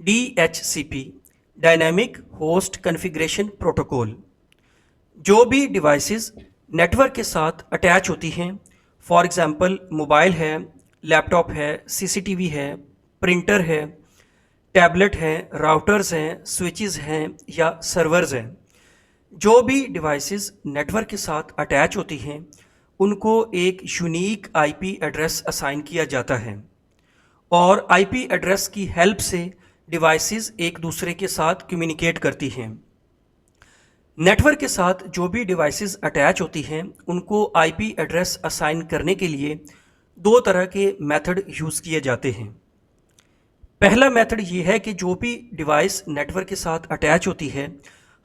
DHCP dynamic host configuration protocol. जो भी devices network के साथ अटैच होती हैं, फॉर एग्जांपल मोबाइल है, लैपटॉप है, सीसीटीवी है, प्रिंटर है, टैबलेट है, राउटर्स हैं, स्विचेस हैं या सर्वर्स हैं, जो भी डिवाइसेस नेटवर्क के साथ अटैच होती हैं उनको एक यूनिक आईपी एड्रेस असाइन किया जाता है और आईपी एड्रेस की हेल्प से डिवाइसेस एक दूसरे के साथ कम्युनिकेट करती हैं। नेटवर्क के साथ जो भी डिवाइसेस अटैच होती हैं उनको आईपी एड्रेस असाइन करने के लिए दो तरह के मेथड यूज़ किए जाते हैं। पहला मेथड ये है कि जो भी डिवाइस नेटवर्क के साथ अटैच होती है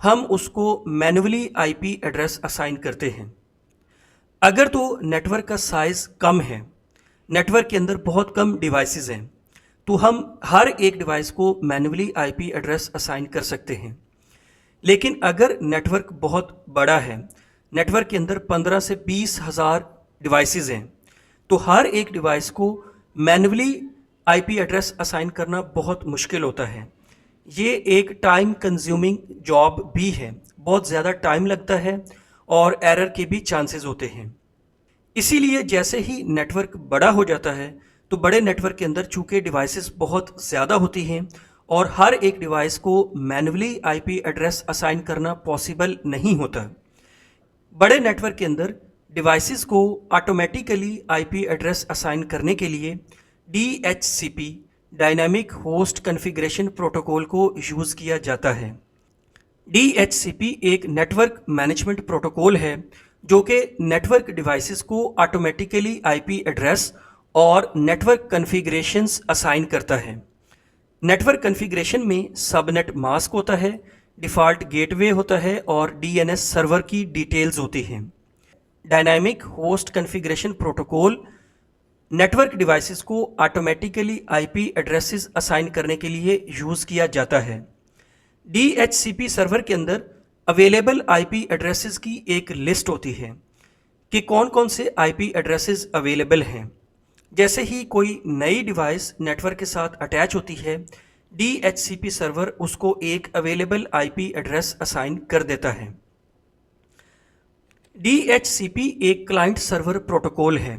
हम उसको मैन्युअली आईपी एड्रेस असाइन करते हैं। अगर तो नेटवर्क का साइज़ कम है, नेटवर्क के अंदर बहुत कम डिवाइसेस हैं, तो हम हर एक डिवाइस को मैन्युअली आईपी एड्रेस असाइन कर सकते हैं। लेकिन अगर नेटवर्क बहुत बड़ा है, नेटवर्क के अंदर 15 से 20 हज़ार डिवाइसेस हैं, तो हर एक डिवाइस को मैन्युअली आईपी एड्रेस असाइन करना बहुत मुश्किल होता है। ये एक टाइम कंज्यूमिंग जॉब भी है, बहुत ज़्यादा टाइम लगता है और एरर के भी चांसेस होते हैं। इसीलिए जैसे ही नेटवर्क बड़ा हो जाता है तो बड़े नेटवर्क के अंदर चूंकि डिवाइसेस बहुत ज़्यादा होती हैं और हर एक डिवाइस को मैन्युअली आईपी एड्रेस असाइन करना पॉसिबल नहीं होता। बड़े नेटवर्क के अंदर डिवाइसेस को ऑटोमेटिकली आईपी एड्रेस असाइन करने के लिए DHCP dynamic host configuration protocol को यूज़ किया जाता है। DHCP एक नेटवर्क मैनेजमेंट प्रोटोकॉल है जो कि नेटवर्क डिवाइसेस को ऑटोमेटिकली आईपी एड्रेस और नेटवर्क कॉन्फ़िगरेशंस असाइन करता है। नेटवर्क कॉन्फ़िगरेशन में सबनेट मास्क होता है, डिफ़ॉल्ट गेटवे होता है और DNS सर्वर की डिटेल्स होती हैं। Dynamic host configuration protocol network devices को ऑटोमेटिकली आईपी एड्रेसेस असाइन करने के लिए यूज़ किया जाता है। DHCP सर्वर के अंदर अवेलेबल आईपी एड्रेसेस की एक लिस्ट होती है कि कौन कौन से आईपी एड्रेसेस अवेलेबल हैं। जैसे ही कोई नई डिवाइस नेटवर्क के साथ अटैच होती है, DHCP सर्वर उसको एक अवेलेबल आईपी एड्रेस असाइन कर देता है। DHCP एक क्लाइंट सर्वर प्रोटोकॉल है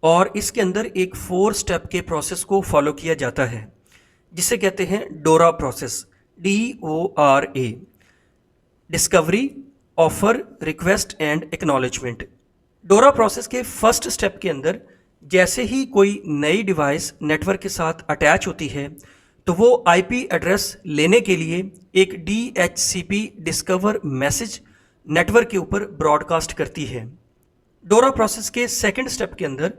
और इसके अंदर एक 4 स्टेप के प्रोसेस को फॉलो किया जाता है जिसे कहते हैं डोरा process, DORA। Discovery, offer, request and acknowledgement. डोरा प्रोसेस के फर्स्ट स्टेप के अंदर जैसे ही कोई नई डिवाइस नेटवर्क के साथ अटैच होती है तो वो आईपी एड्रेस लेने के लिए एक DHCP डिस्कवर मैसेज नेटवर्क के ऊपर ब्रॉडकास्ट करती है। डोरा प्रोसेस के सेकंड स्टेप के अंदर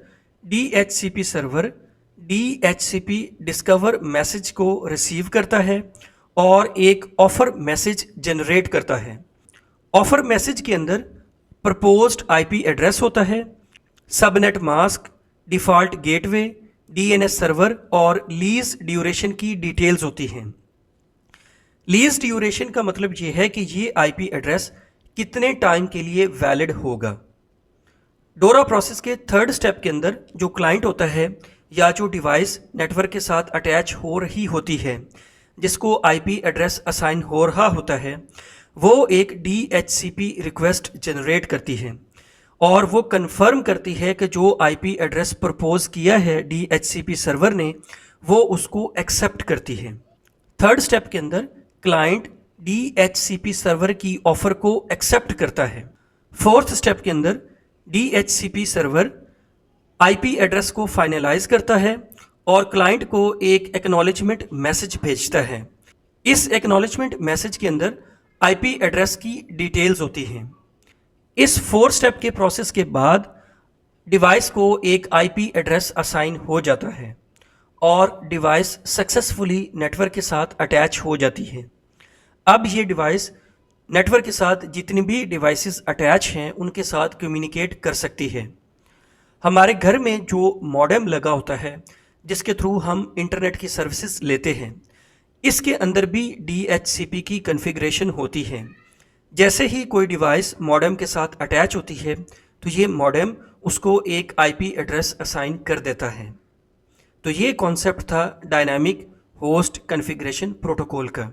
DHCP server DHCP discover message को रिसीव करता है और एक ऑफर मैसेज जनरेट करता है। ऑफर मैसेज के अंदर प्रपोज्ड आईपी एड्रेस होता है, subnet mask, default gateway, DNS server और लीज ड्यूरेशन की डिटेल्स होती हैं। लीज ड्यूरेशन का मतलब ये है कि ये आईपी एड्रेस कितने टाइम के लिए वैलिड होगा। डोरा प्रोसेस के थर्ड स्टेप के अंदर जो क्लाइंट होता है या जो डिवाइस नेटवर्क के साथ अटैच हो रही होती है जिसको आईपी एड्रेस असाइन हो रहा होता है, वो एक DHCP रिक्वेस्ट जनरेट करती है और वो कंफर्म करती है कि जो आईपी एड्रेस प्रपोज किया है DHCP सर्वर ने वो उसको एक्सेप्ट करती है। थर्ड स्टेप के अंदर क्लाइंट DHCP सर्वर की ऑफर को एक्सेप्ट करता है। फोर्थ स्टेप के अंदर DHCP सर्वर आईपी एड्रेस को फाइनलाइज करता है और क्लाइंट को एक एक्नॉलेजमेंट मैसेज भेजता है। इस एक्नॉलेजमेंट मैसेज के अंदर आईपी एड्रेस की डिटेल्स होती हैं। इस 4 स्टेप के प्रोसेस के बाद डिवाइस को एक आईपी एड्रेस असाइन हो जाता है और डिवाइस सक्सेसफुली नेटवर्क के साथ अटैच हो जाती है। अब ये डिवाइस नेटवर्क के साथ जितनी भी डिवाइसेस अटैच हैं उनके साथ कम्युनिकेट कर सकती है। हमारे घर में जो मॉडेम लगा होता है जिसके थ्रू हम इंटरनेट की सर्विसेज लेते हैं, इसके अंदर भी DHCP की कॉन्फ़िगरेशन होती है। जैसे ही कोई डिवाइस मॉडेम के साथ अटैच होती है तो ये मॉडेम उसको एक आईपी एड्रेस असाइन कर देता है। तो ये कॉन्सेप्ट था डायनामिक होस्ट कॉन्फ़िगरेशन प्रोटोकॉल का।